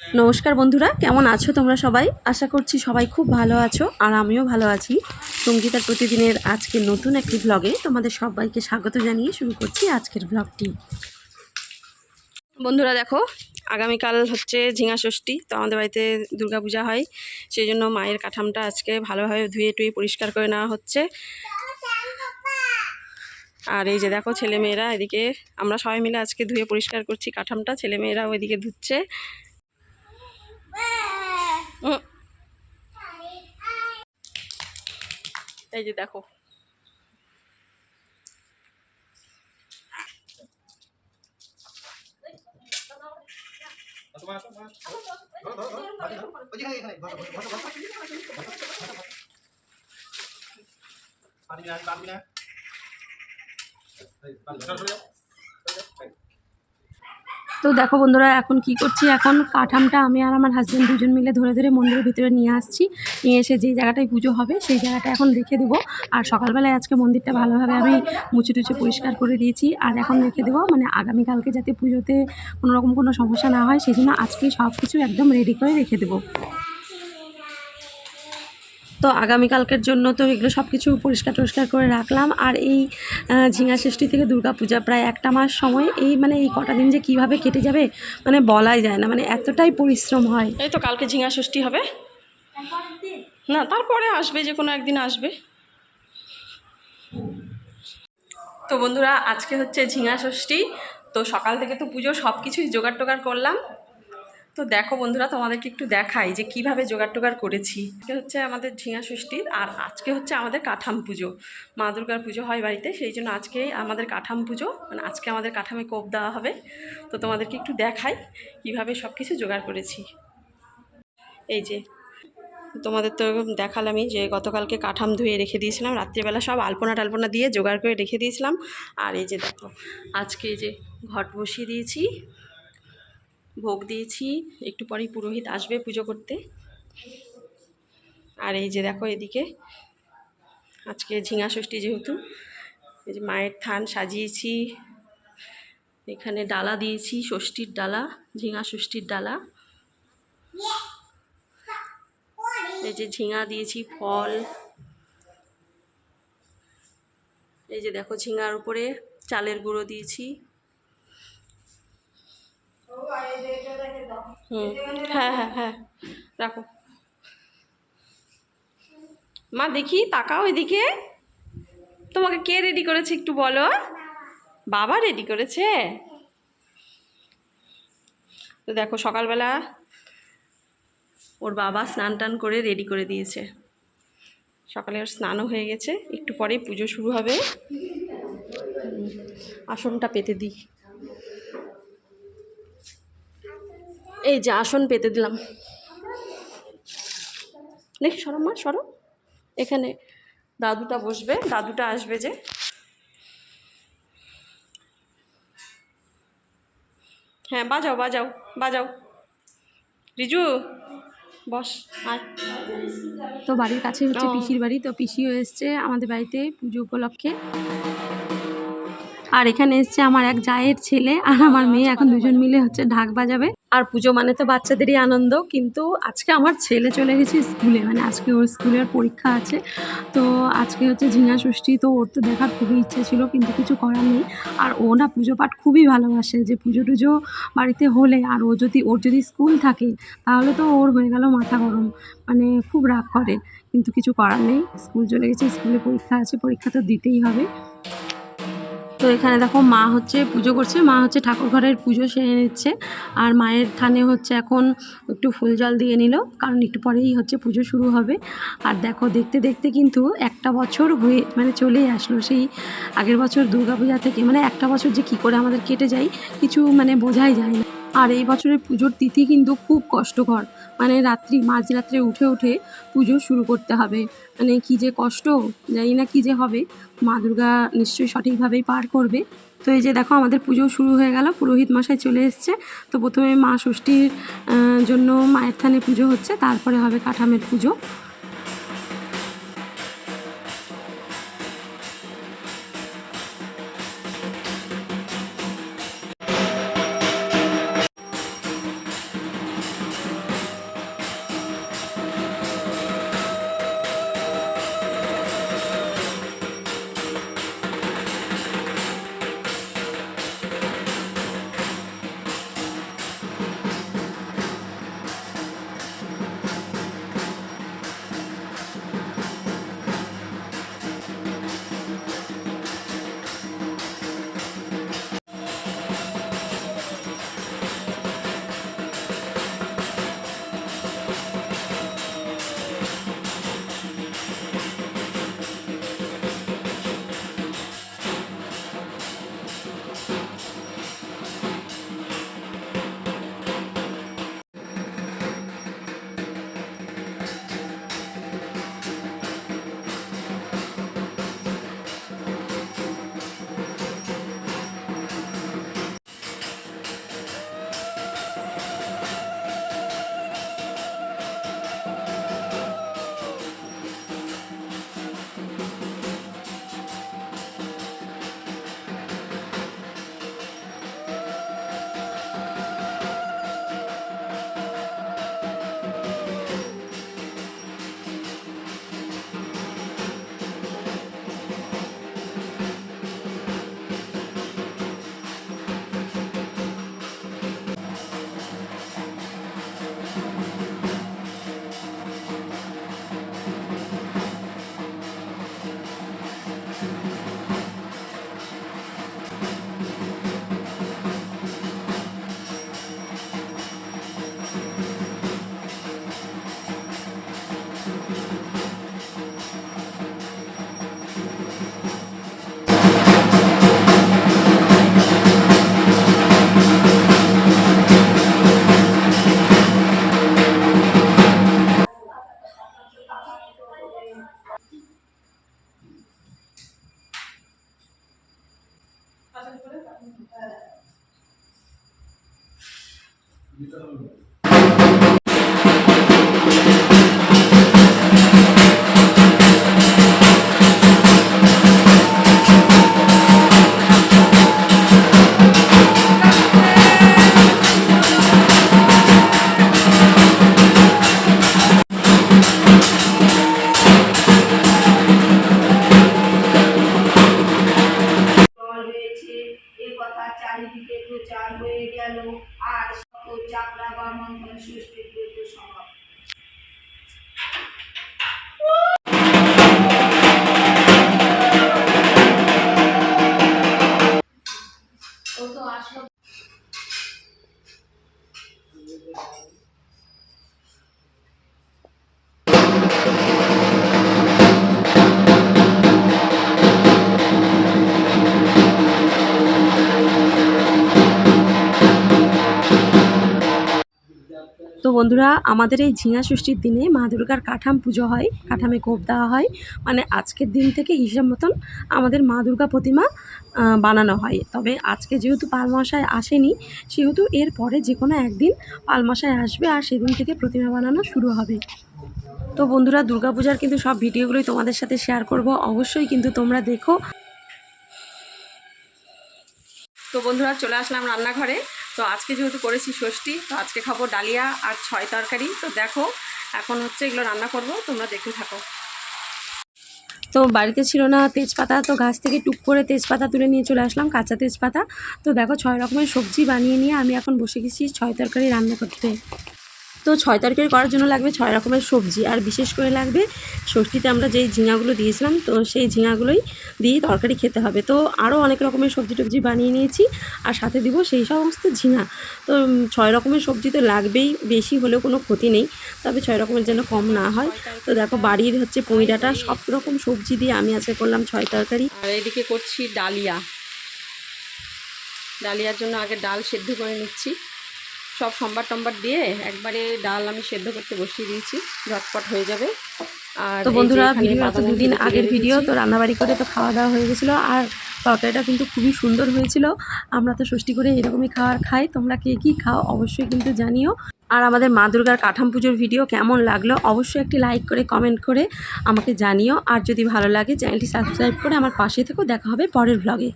নমস্কার বন্ধুরা, কেমন আছো তোমরা সবাই? আশা করছি সবাই খুব ভালো আছো আর আমিও ভালো আছি। সঙ্গীতার প্রতিদিনের আজকে নতুন একটি ব্লগে তোমাদের সবাইকে স্বাগত জানিয়ে শুরু করছি আজকের ব্লগটি। বন্ধুরা দেখো, আগামীকাল হচ্ছে ঝিঙা ষষ্ঠী, তো আমাদের বাড়িতে দুর্গাপূজা হয়, সেই জন্য মায়ের কাঠামটা আজকে ভালোভাবে ধুয়ে টুয়ে পরিষ্কার করে নেওয়া হচ্ছে। আর এই যে দেখো ছেলেমেয়েরা এদিকে, আমরা সবাই মিলে আজকে ধুয়ে পরিষ্কার করছি কাঠামটা, ছেলেমেয়েরা ওইদিকে ধুচ্ছে। এই যে দেখো, তো দেখো বন্ধুরা এখন কি করছি, এখন কাঠামটা আমি আর আমার হাজব্যান্ড দুজন মিলে ধরে ধরে মন্দিরের ভিতরে নিয়ে আসছি। নিয়ে এসে যেই জায়গাটায় পুজো হবে সেই জায়গাটা এখন রেখে দেবো। আর সকালবেলায় আজকে মন্দিরটা ভালোভাবে আমি মুছে টুচে পরিষ্কার করে দিয়েছি, আর এখন রেখে দেবো, মানে আগামীকালকে যাতে পুজোতে কোনোরকম কোনো সমস্যা না হয় সেই জন্য আজকেই সব কিছু একদম রেডি করে রেখে দেবো। তো আগামীকালকের জন্য তো এগুলো সব কিছু পরিষ্কার টরিষ্কার করে রাখলাম। আর এই ঝিঙা ষষ্ঠী থেকে দুর্গাপূজা প্রায় একটা মাস সময়, এই কটা দিন যে কীভাবে কেটে যাবে মানে বলাই যায় না, মানে এতটাই পরিশ্রম হয়। এই তো কালকে ঝিঙা ষষ্ঠী হবে না, তারপরে আসবে, যে কোনো একদিন আসবে। তো বন্ধুরা আজকে হচ্ছে ঝিঙা ষষ্ঠী, তো সকাল থেকে তো পুজো সব কিছুই জোগাড় টোগাড় করলাম। তো দেখো বন্ধুরা, তোমাদেরকে একটু দেখাই যে কিভাবে জোগাড় টোগাড় করেছি। আজকে হচ্ছে আমাদের ঝিঙা ষষ্ঠীর, আর আজকে হচ্ছে আমাদের কাঠাম পুজো, মা দুর্গার পুজো হয় বাড়িতে, সেই জন্য আজকেই আমাদের কাঠাম পুজো, মানে আজকে আমাদের কাঠামে কোপ দেওয়া হবে। তো তোমাদেরকে একটু দেখাই কিভাবে সব কিছু জোগাড় করেছি। এই যে তোমাদের তো দেখালামই যে গতকালকে কাঠাম ধুয়ে রেখে দিয়েছিলাম, রাত্রিবেলা সব আলপনা টালপনা দিয়ে জোগাড় করে রেখে দিয়েছিলাম। আর এই যে দেখো আজকে এই যে ঘট বসিয়ে দিয়েছি, ভোগ দিয়েছি, একটু পরেই পুরোহিত আসবে পুজো করতে। আর এই যে দেখো এদিকে আজকে ঝিঙা ষষ্ঠী যেহেতু, এই যে মায়ের থান সাজিয়েছি, এখানে ডালা দিয়েছি, ষষ্ঠীর ডালা, ঝিঙা ষষ্ঠীর ডালা। এই যে ঝিঙা দিয়েছি, ফল, এই যে দেখো ঝিঙার উপরে চালের গুঁড়ো দিয়েছি। হ্যাঁ হ্যাঁ হ্যাঁ, রাখো মা, দেখি তাকাও এদিকে, তোমাকে কে রেডি করেছে একটু বলো? বাবা রেডি করেছে। তো দেখো সকালবেলা ওর বাবা স্নান টান করে রেডি করে দিয়েছে, সকালে ওর স্নানও হয়ে গেছে, একটু পরেই পুজো শুরু হবে। আসনটা পেতে দিই, এই যে আসন পেতে দিলাম, দেখি সরো মা সরো, এখানে দাদুটা বসবে, দাদুটা আসবে যে। হ্যাঁ বাজাও বাজাও বাজাও, রিজু বস আয়। তো বাড়ির কাছে হচ্ছে পিসির বাড়ি, তো পিসিও এসছে আমাদের বাড়িতে পুজো উপলক্ষে। আর এখানে এসছে আমার এক জায়ের ছেলে আর আমার মেয়ে, এখন দুজন মিলে হচ্ছে ঢাক বাজাবে। আর পুজো মানে তো বাচ্চাদেরই আনন্দ, কিন্তু আজকে আমার ছেলে চলে গেছে স্কুলে, মানে আজকে ওর স্কুলের পরীক্ষা আছে। তো আজকে হচ্ছে ঝিঙা ষষ্ঠী, তো ওর তো দেখার খুবই ইচ্ছে ছিল, কিন্তু কিছু করার নেই। আর ও না পুজো পাঠ খুবই ভালোবাসে, যে পুজো টুজো বাড়িতে হলে, আর ওর যদি স্কুল থাকে তাহলে তো ওর হয়ে গেল মাথা গরম, মানে খুব রাগ করে। কিন্তু কিছু করার নেই, স্কুল চলে গেছে, স্কুলে পরীক্ষা আছে, পরীক্ষা তো দিতেই হবে। তো এখানে দেখো মা হচ্ছে পুজো করছে, মা হচ্ছে ঠাকুর ঘরের পুজো সেরে নিচ্ছে। আর মায়ের থানে হচ্ছে এখন একটু ফুল জল দিয়ে নিল, কারণ একটু পরেই হচ্ছে পুজো শুরু হবে। আর দেখো দেখতে দেখতে কিন্তু একটা বছর হয়ে মানে চলেই আসলো, সেই আগের বছর দুর্গাপূজা থেকে, মানে একটা বছর যে কী করে আমাদের কেটে যায় কিছু মানে বোঝাই যায় না। আর এই বছরের পুজোর তিথি কিন্তু খুব কষ্টকর, মানে মাঝরাত্রে উঠে উঠে পুজো শুরু করতে হবে, মানে কী যে কষ্ট, জানি না কী যে হবে। মা দুর্গা নিশ্চয়ই সঠিকভাবেই পার করবে। তো এই যে দেখো আমাদের পুজো শুরু হয়ে গেল, পুরোহিত মশাই চলে এসছে। তো প্রথমে মা ষষ্ঠীর জন্য মায়ের থানে পুজো হচ্ছে, তারপরে হবে কাঠামের পুজো। তো বন্ধুরা, আমাদের এই ঝিঙা ষষ্ঠীর দিনে মা দুর্গার কাঠাম পুজো হয়, কাঠামে কোপ দেওয়া হয়। মানে আজকের দিন থেকে হিসাব মতন আমাদের মা দুর্গা প্রতিমা বানানো হয়। তবে আজকে যেহেতু পালমশাই আসেনি, সেহেতু এর পরে যে কোনো একদিন পালমশাই আসবে আর সেদিন থেকে প্রতিমা বানানো শুরু হবে। তো বন্ধুরা, দুর্গাপূজার কিন্তু সব ভিডিওগুলোই তোমাদের সাথে শেয়ার করব, অবশ্যই কিন্তু তোমরা দেখো। তো বন্ধুরা, চলে আসলাম রান্নাঘরে। তো আজকে যেহেতু করেছি ষষ্ঠী, তো আজকে খাবো ডালিয়া আর ছয় তরকারি। তো দেখো এখন হচ্ছে এগুলো রান্না করব, তোমরা দেখতে থাকো। তো বাড়িতে ছিল না তেজপাতা, তো গাছ থেকে টুক করে তেজপাতা তুলে নিয়ে চলে আসলাম, কাঁচা তেজপাতা। তো দেখো 6 রকমের সবজি বানিয়ে নিয়ে আমি এখন বসে গেছি ছয় তরকারি রান্না করতে। তো ছয় তরকারি করার জন্য লাগবে 6 রকমের সবজি, আর বিশেষ করে লাগবে ষষ্ঠীতে আমরা যেই ঝিঙাগুলো দিয়েছিলাম, তো সেই ঝিঙাগুলোই দিয়ে তরকারি খেতে হবে। তো আরও অনেক রকমের সবজি টবজি বানিয়ে নিয়েছি, আর সাথে দিব সেই সমস্ত ঝিঙা। তো 6 রকমের সবজি তো লাগবেই, বেশি হলেও কোনো ক্ষতি নেই, তবে 6 রকমের যেন কম না হয়। তো দেখো বাড়ির হচ্ছে পুঁই ডাঁটা সব রকম সবজি দিয়ে আমি আজকে করলাম ছয় তরকারি। আর এদিকে করছি ডালিয়া। ডালিয়ার জন্য আগে ডাল সেদ্ধ করে নিচ্ছি। সব সম্বার টম্বার দিয়ে একবারে ডাল আমি সেদ্ধ করতে বসিয়ে দিয়েছি, ঝটপট হয়ে যাবে। আর তো বন্ধুরা, ভিডিও তো দুদিন আগের ভিডিও, তো রান্নাবাড়ি করে তো খাওয়া দাওয়া হয়ে গেছিলো, আর তরকারিটা কিন্তু খুবই সুন্দর হয়েছিল। আমরা তো ষষ্ঠী করে এরকমই খাবার খাই, তোমরা কে কী খাও অবশ্যই কিন্তু জানিও। আর আমাদের মা দুর্গার কাঠাম পুজোর ভিডিও কেমন লাগলো অবশ্যই একটি লাইক করে কমেন্ট করে আমাকে জানিও। আর যদি ভালো লাগে চ্যানেলটি সাবস্ক্রাইব করে আমার পাশে থেকেও। দেখা হবে পরের ব্লগে।